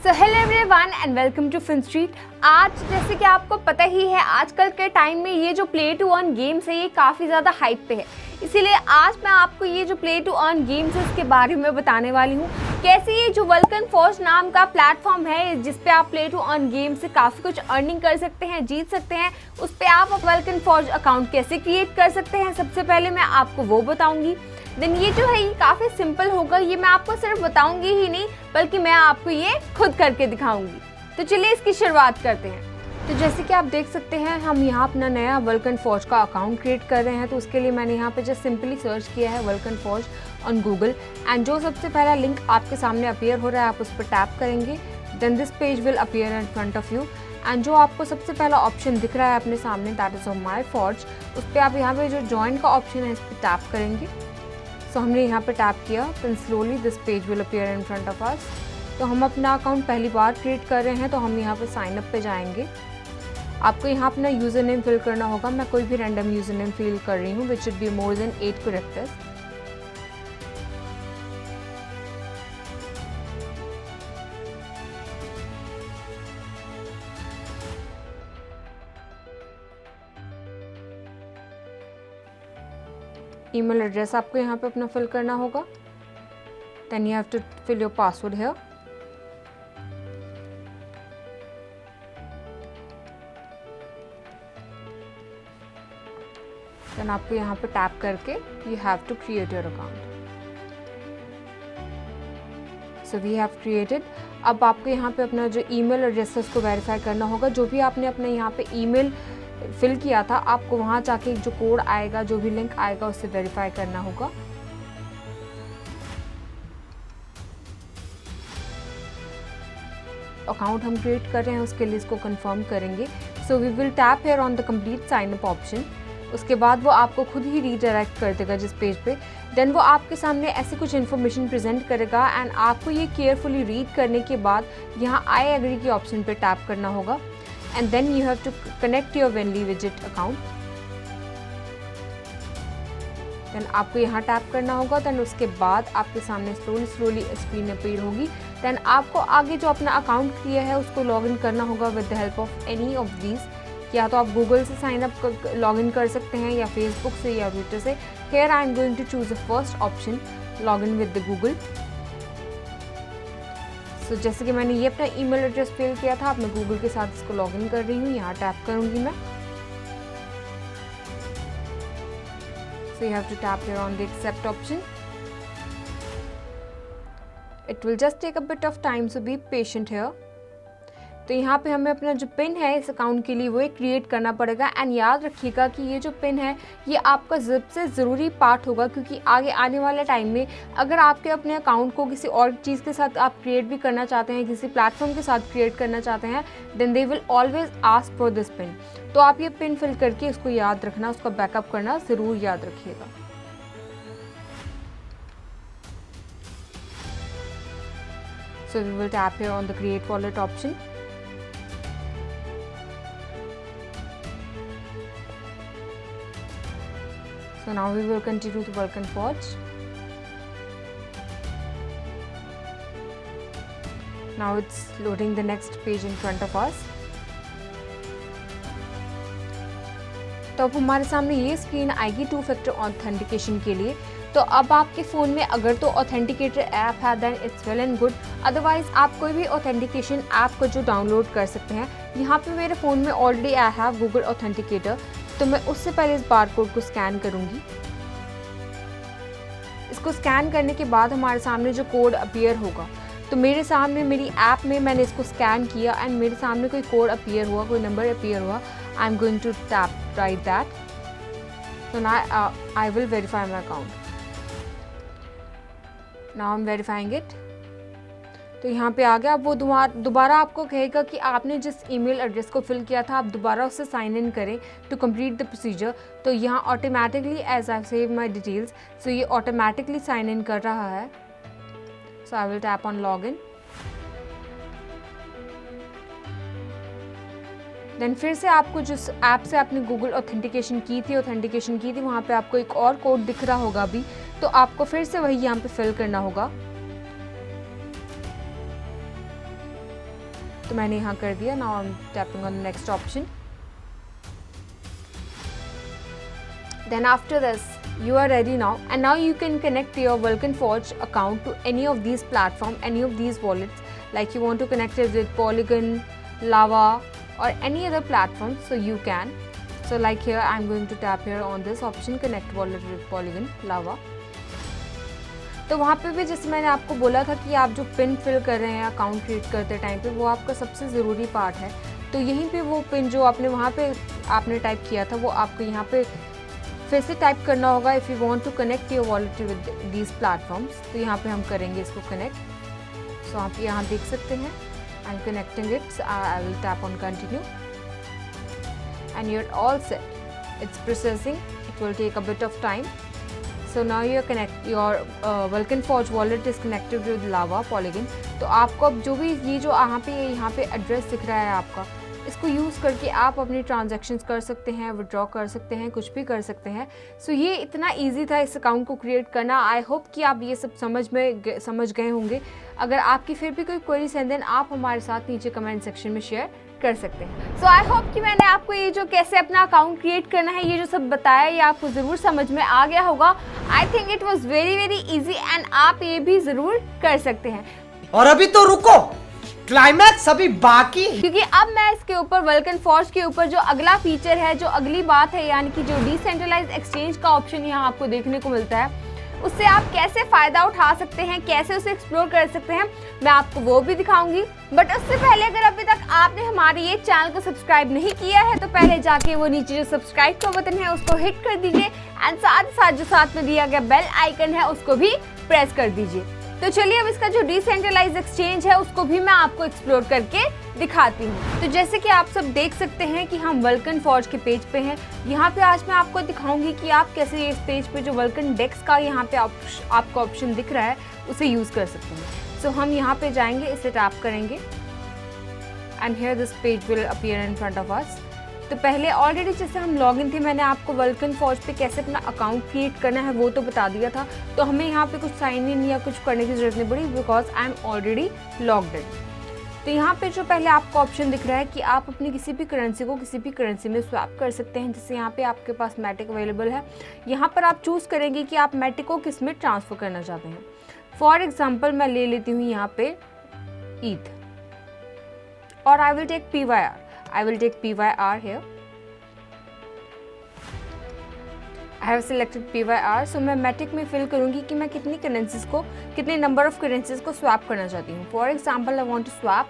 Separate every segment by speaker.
Speaker 1: So hello everyone and welcome to Finstreet. आज जैसे कि आपको पता ही है, आजकल के टाइम में ये जो प्ले टू अर्न गेम्स है ये काफ़ी ज़्यादा हाइप पे है। इसीलिए आज मैं आपको ये जो प्ले टू अर्न गेम्स है उसके बारे में बताने वाली हूँ। कैसे ये जो वल्कन फॉर्ज नाम का प्लेटफॉर्म है जिस पे आप प्ले टू अर्न गेम से काफ़ी कुछ अर्निंग कर सकते हैं, जीत सकते हैं, उस पर आप वल्कन फॉर्ज अकाउंट कैसे क्रिएट कर सकते हैं, सबसे पहले मैं आपको वो बताऊँगी। देन ये जो है ये काफ़ी सिंपल होगा, ये मैं आपको सिर्फ बताऊंगी ही नहीं बल्कि मैं आपको ये खुद करके दिखाऊंगी। तो चलिए इसकी शुरुआत करते हैं। तो जैसे कि आप देख सकते हैं, हम यहाँ अपना नया वल्कन फॉर्ज का अकाउंट क्रिएट कर रहे हैं। तो उसके लिए मैंने यहाँ पे जस्ट सिंपली सर्च किया है vulcan forge on Google and जो सबसे पहला लिंक आपके सामने अपीयर हो रहा है आप उस पर टैप करेंगे। Then this page will appear in front of you and जो आपको सबसे पहला ऑप्शन दिख रहा है अपने सामने, that is of my forge, उस पर आप यहाँ पे जो ज्वाइन का ऑप्शन है इस पर टैप करेंगे। तो हमने यहाँ पे टैप किया, then slowly this page will appear in front of us. तो हम अपना अकाउंट पहली बार क्रिएट कर रहे हैं तो हम यहाँ पे साइन अप पे जाएंगे। आपको यहाँ अपना यूज़र नेम फिल करना होगा। मैं कोई भी रैंडम यूज़र नेम फिल कर रही हूँ which should be more than 8 characters. Email address आपको यहाँ पे अपना फिल करना होगा। Then you have to fill your password here. Then आपको यहाँ पे टैप करके you have to create your account. So we have created. अब आपको यहाँ पे अपना जो ईमेल एड्रेस है उसको वेरीफाई करना होगा। जो भी आपने अपने यहाँ पे ईमेल फिल किया था आपको वहाँ जाके जो कोड आएगा, जो भी लिंक आएगा उससे वेरीफाई करना होगा। अकाउंट हम क्रिएट कर रहे हैं उसके लिए इसको कंफर्म करेंगे। So we will tap here on the complete sign up option. उसके बाद वो आपको खुद ही रीडायरेक्ट कर देगा जिस पेज पे। देन वो आपके सामने ऐसी कुछ इन्फॉर्मेशन प्रेजेंट करेगा एंड आपको ये केयरफुली रीड करने के बाद यहाँ आई एग्री के ऑप्शन पे टैप करना होगा and then you have to connect your Venly widget account। then आपको यहाँ टैप करना होगा। then उसके बाद आपके सामने स्लोली स्क्रीन अपीयर होगी। then आपको आगे जो अपना अकाउंट किया है उसको लॉगिन करना होगा with the help of any of these. या तो आप गूगल से साइन अप लॉगिन कर सकते हैं या फेसबुक से या ट्विटर से। here I am going to choose the first option, login with the Google। तो जैसे कि मैंने ये अपना ईमेल एड्रेस फिल किया था, अब मैं गूगल के साथ इसको लॉगिन कर रही हूँ। यहाँ टैप करूँगी मैं। So you have to tap here on the accept option. It will just take a bit of time, so be patient here. तो यहाँ पे हमें अपना जो पिन है इस अकाउंट के लिए वो क्रिएट करना पड़ेगा एंड याद रखिएगा कि ये जो पिन है ये आपका सबसे ज़रूरी पार्ट होगा, क्योंकि आगे आने वाले टाइम में अगर आपके अपने अकाउंट को किसी और चीज़ के साथ आप क्रिएट भी करना चाहते हैं, किसी प्लेटफॉर्म के साथ क्रिएट करना चाहते हैं, then they will always ask for this pin. तो आप ये पिन फिल करके उसको याद रखना, उसका बैकअप करना ज़रूर याद रखिएगा। So we will tap here on the create wallet option. So now we will continue to Vulkan Forge. Now it's loading the next page in front of us. तो अब हमारे सामने ये स्क्रीन आएगी 2 फैक्टर ऑथेंटिकेशन के लिए। तो अब आपके फ़ोन में अगर तो ऑथेंटिकेटर ऐप है then it's well and good, otherwise आप कोई भी ऑथेंटिकेशन ऐप को जो डाउनलोड कर सकते हैं। यहाँ पे मेरे फ़ोन में ऑलरेडी ऐप है गूगल ऑथेंटिकेटर, तो मैं उससे पहले इस बार कोड को स्कैन करूँगी। इसको स्कैन करने के बाद हमारे सामने जो कोड अपीयर होगा, तो मेरे सामने मेरी ऐप में मैंने इसको स्कैन किया एंड मेरे सामने कोई कोड अपीयर हुआ, कोई नंबर अपीयर हुआ। I am going to tap right that. so now I will verify my account। now I'm verifying it। तो यहाँ पे आ गया। अब वो दोबारा आपको कहेगा कि आपने जिस ईमेल एड्रेस को फिल किया था आप दोबारा उससे साइन इन करें टू कंप्लीट द प्रोसीजर। तो यहाँ automatically as I save my details, so ये ऑटोमेटिकली साइन इन कर रहा है। So I will tap on log in. Then फिर से आपको जिस ऐप से आपने गूगल ऑथेंटिकेशन की थी वहाँ पे आपको एक और कोड दिख रहा होगा अभी, तो आपको फिर से वही यहाँ पे फिल करना होगा। तो मैंने यहाँ कर दिया. Now I am tapping on the next option. Then after this, you are ready now, and now you can connect your Vulcan Forge account to any of these platforms, any of these wallets. Like you want to connect it with Polygon, Lava, or any other platform, so you can. So like here, I'm going to tap here on this option, connect wallet with Polygon, Lava. तो वहाँ पे भी जैसे मैंने आपको बोला था कि आप जो पिन फिल कर रहे हैं अकाउंट क्रिएट करते टाइम पे, वो आपका सबसे ज़रूरी पार्ट है. तो यहीं पे वो पिन जो आपने वहाँ पे आपने टाइप किया था, वो आपको यहाँ पे फिर से टाइप करना होगा. If you want to connect your wallet with these platforms, तो यहाँ पे हम करेंगे इसको कनेक्ट. सो आप यहाँ देख सकते हैं, I am connecting it. I will tap on continue and you are all set. It's processing, it will take a bit of time. So now your Vulcan Forge wallet is connected with Lava Polygon. तो आपको अब जो भी ये जो यहाँ पे address दिख रहा है आपका, इसको यूज़ करके आप अपनी ट्रांजैक्शंस कर सकते हैं, विड्रॉ कर सकते हैं, कुछ भी कर सकते हैं. सो ये इतना इजी था इस अकाउंट को क्रिएट करना. आई होप कि आप ये सब समझ गए होंगे. अगर आपकी फिर भी कोई क्वेरीज हैं, देन आप हमारे साथ नीचे कमेंट सेक्शन में शेयर कर सकते हैं. सो आई होप कि मैंने आपको ये जो कैसे अपना अकाउंट क्रिएट करना है, ये जो सब बताया, ये आपको ज़रूर समझ में आ गया होगा. I think it was very easy and आप ये भी ज़रूर कर सकते हैं.
Speaker 2: और अभी तो रुको, क्लाइमैक्स अभी बाकी,
Speaker 1: क्योंकि अब मैं इसके ऊपर Vulcan Forge के ऊपर जो अगला फीचर है, जो अगली बात है, यानी कि जो डिसेंट्रलाइज्ड एक्सचेंज का ऑप्शन यहाँ आपको देखने को मिलता है, उससे आप कैसे फ़ायदा उठा सकते हैं, कैसे उसे एक्सप्लोर कर सकते हैं, मैं आपको वो भी दिखाऊंगी. बट उससे पहले अगर अभी तक आपने हमारे ये चैनल को सब्सक्राइब नहीं किया है, तो पहले जाके वो नीचे जो सब्सक्राइब का बटन है उसको हिट कर दीजिए एंड साथ जो साथ में दिया गया बेल आइकन है उसको भी प्रेस कर दीजिए. तो चलिए अब इसका जो डिसेंट्रलाइज्ड एक्सचेंज है उसको भी मैं आपको एक्सप्लोर करके दिखाती हूँ. तो जैसे कि आप सब देख सकते हैं कि हम Vulcan Forge के पेज पे हैं. यहाँ पे आज मैं आपको दिखाऊंगी कि आप कैसे इस पेज पे जो Vulcan Dex का यहाँ पे आपको ऑप्शन दिख रहा है उसे यूज़ कर सकते हैं. सो हम यहाँ पे जाएंगे, इसे टैप करेंगे and here this page will appear in front of us. तो पहले ऑलरेडी जैसे हम लॉगिन थे, मैंने आपको Vulcan Forge पे कैसे अपना अकाउंट क्रिएट करना है वो तो बता दिया था. तो हमें यहाँ पे कुछ साइन इन या कुछ करने की ज़रूरत नहीं पड़ी, because I am already logged in. तो यहाँ पे जो पहले आपको ऑप्शन दिख रहा है कि आप अपनी किसी भी करेंसी को किसी भी करेंसी में स्वैप कर सकते हैं. जैसे यहाँ पे आपके पास मैटिक अवेलेबल है, यहाँ पर आप चूज़ करेंगे कि आप मैटिक को किस में ट्रांसफ़र करना चाहते हैं. फॉर एग्जाम्पल मैं ले लेती हूँ यहाँ पे ETH और I will take PYR. I will take PYR here. I have selected PYR. So मैं मैटिक में फिल करूँगी कि मैं कितनी करेंसीज को, कितने नंबर ऑफ करेंसीज को स्वैप करना चाहती हूँ. For example I want to swap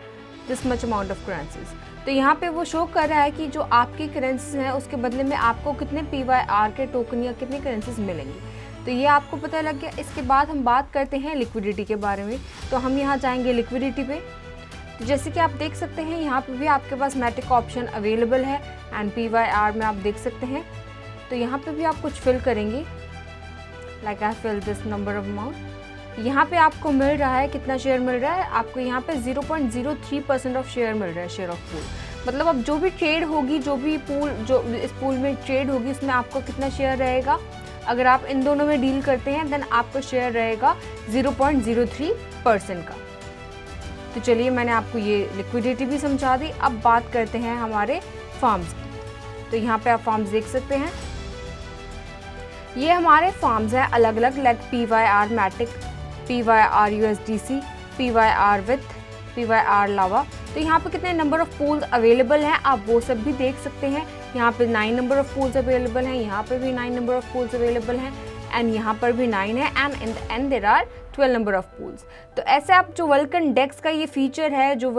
Speaker 1: this much amount of currencies. तो यहाँ पे वो शो कर रहा है कि जो आपकी करेंसीज हैं उसके बदले में आपको कितने PYR के टोकन या कितनी करेंसीज मिलेंगी. तो ये आपको पता लग गया. इसके बाद हम बात करते हैं लिक्विडिटी के बारे में. तो हम यहाँ जाएंगे लिक्विडिटी पे. तो जैसे कि आप देख सकते हैं यहाँ पे भी आपके पास मैटिक का ऑप्शन अवेलेबल है एंड PYR में आप देख सकते हैं. तो यहाँ पे भी आप कुछ फिल करेंगे, like I fill this number of amount. यहाँ पे आपको मिल रहा है, कितना शेयर मिल रहा है आपको, यहाँ पे 0.03% ऑफ शेयर मिल रहा है, शेयर ऑफ पूल. मतलब अब जो भी ट्रेड होगी, जो भी पूल, जो इस पूल में ट्रेड होगी, उसमें आपको कितना शेयर रहेगा. अगर आप इन दोनों में डील करते हैं देन आपको शेयर रहेगा 0.03% का. तो चलिए मैंने आपको ये लिक्विडिटी भी समझा दी. अब बात करते हैं हमारे फार्म्स की. तो यहाँ पे आप फार्म्स देख सकते हैं, ये हमारे फार्म्स हैं अलग अलग, like PYR Matic, PYR USDC, PYR with, PYR Lava. तो यहाँ पे कितने नंबर ऑफ पूल्स अवेलेबल हैं आप वो सब भी देख सकते हैं. यहाँ पे 9 नंबर ऑफ पूल्स अवेलेबल हैं, यहाँ पे भी 9 नंबर ऑफ पूल्स अवेलेबल हैं एंड यहाँ पर भी 9 है and in the end there are 12 number of pools. तो ऐसे आप जो Vulcan Dex का ये फीचर है जो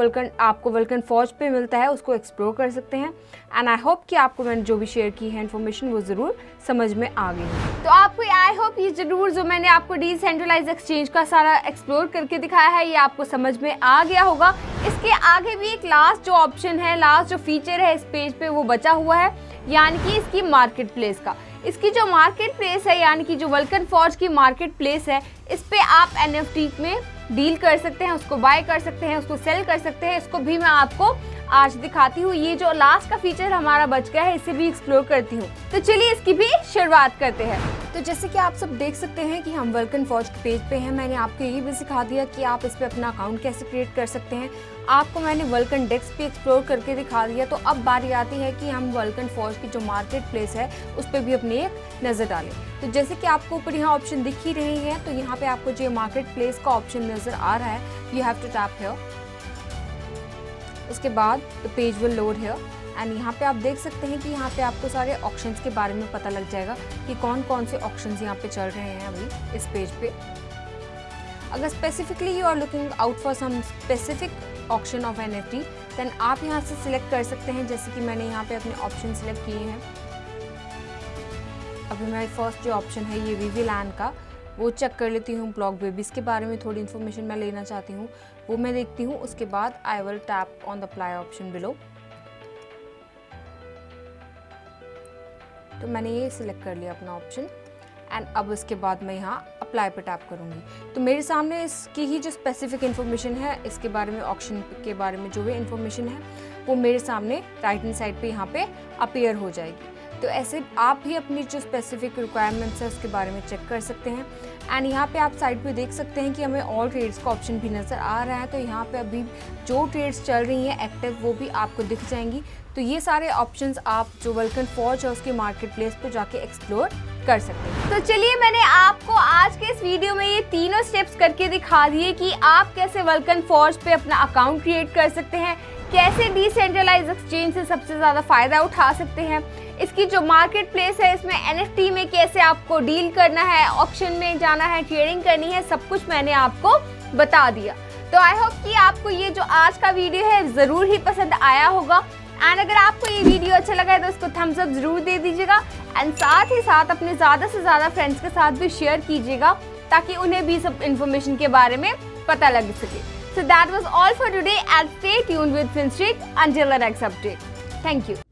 Speaker 1: आपको Vulcan Forge पे मिलता है उसको एक्सप्लोर कर सकते हैं. एंड आई होप कि आपको मैंने जो भी शेयर की है इन्फॉर्मेशन वो ज़रूर समझ में आ गई है. तो आपको आई होप ये ज़रूर जो मैंने आपको डिसेंट्रलाइज्ड एक्सचेंज का सारा एक्सप्लोर करके दिखाया है ये आपको समझ में आ गया होगा. इसके आगे भी एक लास्ट जो ऑप्शन है, लास्ट जो फीचर है इस पेज पे वो बचा हुआ है, यानी कि इसकी मार्केट प्लेस का. इसकी जो मार्केट प्लेस है, यानी कि जो Vulcan Forge की मार्केट प्लेस है, इस पे आप NFT में डील कर सकते हैं, उसको बाय कर सकते हैं, उसको सेल कर सकते हैं. इसको भी मैं आपको आज दिखाती हूँ. ये जो लास्ट का फीचर हमारा बच गया है इसे भी एक्सप्लोर करती हूँ. तो चलिए इसकी भी शुरुआत करते हैं. तो जैसे कि आप सब देख सकते हैं कि हम वल्कन फॉर्ज के पेज पे हैं। मैंने आपको ये भी सिखा दिया कि आप इस पे अपना अकाउंट कैसे क्रिएट कर सकते हैं। आपको मैंने वल्कन डेक्स पे एक्सप्लोर करके दिखा दिया। तो अब बारी आती है कि हम वल्कन फॉर्ज की जो मार्केट प्लेस है उस पर भी अपनी एक नज़र डालें। तो जैसे कि आपको ऊपर यहाँ ऑप्शन दिख ही रही है, तो यहाँ पे आपको जो मार्केट प्लेस का ऑप्शन नज़र आ रहा है, you have to tap here. उसके बाद the page will load here and यहाँ पे आप देख सकते हैं कि यहाँ पे आपको सारे ऑप्शंस के बारे में पता लग जाएगा कि कौन कौन से ऑप्शंस यहाँ पे चल रहे हैं अभी इस पेज पे। अगर specifically you are looking out for some specific option of NFT, then आप यहाँ से सिलेक्ट कर सकते हैं। जैसे कि मैंने यहाँ पे अपने ऑप्शन सिलेक्ट किए हैं। अभी मेरा फर्स्ट जो ऑप्शन है ये वीवी लैंड का, वो चेक कर लेती हूँ। ब्लॉक बेबीज़ के बारे में थोड़ी इन्फॉर्मेशन मैं लेना चाहती हूँ, वो मैं देखती हूँ। उसके बाद आई will tap on the apply option below. तो मैंने ये सिलेक्ट कर लिया अपना ऑप्शन एंड अब इसके बाद मैं यहाँ अप्लाई पर टैप करूँगी। तो मेरे सामने इसकी ही जो स्पेसिफिक इन्फॉर्मेशन है, इसके बारे में, ऑप्शन के बारे में जो भी इन्फॉर्मेशन है, वो मेरे सामने राइट हैंड साइड पे यहाँ पे अपीयर हो जाएगी। तो ऐसे आप भी अपनी जो स्पेसिफिक रिक्वायरमेंट्स है उसके बारे में चेक कर सकते हैं। एंड यहाँ पे आप साइड पे देख सकते हैं कि हमें ऑल ट्रेड्स का ऑप्शन भी नज़र आ रहा है। तो यहाँ पे अभी जो ट्रेड्स चल रही हैं एक्टिव, वो भी आपको दिख जाएंगी। तो ये सारे ऑप्शंस आप जो वल्कन फॉर्ज है उसके मार्केट प्लेस पर जाके एक्सप्लोर कर सकते हैं। तो चलिए, मैंने आपको आज के इस वीडियो में ये तीनों स्टेप्स करके दिखा दिए कि आप कैसे वल्कन फॉर्ज पे अपना अकाउंट क्रिएट कर सकते हैं, कैसे डिसेंट्रलाइज एक्सचेंज से सबसे ज़्यादा फ़ायदा उठा सकते हैं, इसकी जो मार्केट प्लेस है इसमें NFT में कैसे आपको डील करना है, ऑक्शन में जाना है, ट्रेडिंग करनी है, सब कुछ मैंने आपको बता दिया। तो आई होप कि आपको ये जो आज का वीडियो है ज़रूर ही पसंद आया होगा। एंड अगर आपको ये वीडियो अच्छा लगा है तो उसको थम्स अप ज़रूर दे दीजिएगा एंड साथ ही साथ अपने ज़्यादा से ज़्यादा फ्रेंड्स के साथ भी शेयर कीजिएगा ताकि उन्हें भी सब इन्फॉर्मेशन के बारे में पता लग सके। So that was all for today and stay tuned with FinStreet until the next update. Thank you.